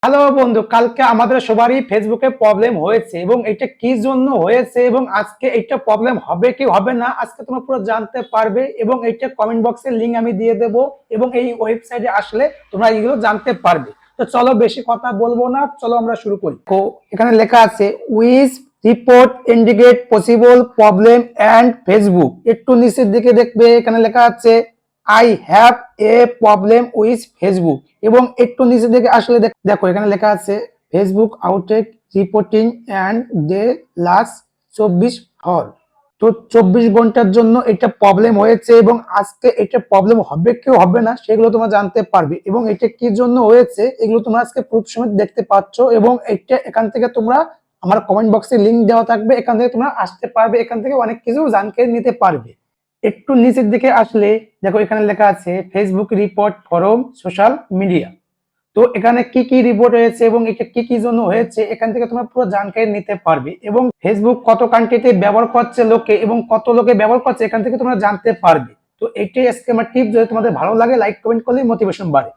Hello বন্ধু, কালকে আমাদের সবারই ফেসবুকে প্রবলেম হয়েছে এবং এটা কি জন্য হয়েছে এবং আজকে এটা প্রবলেম হবে কি হবে না আজকে তোমরা পুরো জানতে পারবে এবং এইটা কমেন্ট বক্সে লিংক আমি দিয়ে দেব এবং এই ওয়েবসাইটে আসলে তোমরা এগুলো জানতে পারবে। তো চলো বেশি কথা বলবো না, চলো আমরা শুরু করি। তো এখানে লেখা আছে user report indicate possible problem and Facebook. একটু নিচের দিকে দেখবে এখানে লেখা আছে I have a problem with Facebook এবং একটু নিচে দিকে আসলে দেখো এখানে লেখা আছে Facebook outage reporting and the last 24 hour. তো 24 ঘন্টার জন্য এটা প্রবলেম হয়েছে এবং আজকে এটা প্রবলেম হবে কি হবে না সেগুলো তোমরা জানতে পারবে এবং এটা কি জন্য হয়েছে এগুলো তোমরা আজকে প্রুফ সমেত দেখতে পাচ্ছ এবং এটা এখান থেকে তোমরা আমার কমেন্ট বক্সে লিংক দেওয়া থাকবে, এখান থেকে তোমরা আসতে পারবে, এখান থেকে অনেক কিছু জানকারি নিতে পারবে। একটু নিচের দিকে আসলে দেখো এখানে লেখা আছে Facebook report form social media. তো এখানে কি কি রিপোর্ট হয়েছে এবং এটা কি কি জন্য হয়েছে এখান থেকে তোমরা পুরো জানকারি নিতে পারবে এবং ফেসবুক কত কান্ট্রিতে ব্যবহার করছে লোকে এবং কত লোকে ব্যবহার করছে এখান থেকে তোমরা জানতে পারবে। তো এইটাই আজকে আমার টিপ, যদি তোমাদের ভালো লাগে লাইক কমেন্ট করলে মোটিভেশন বাড়ে।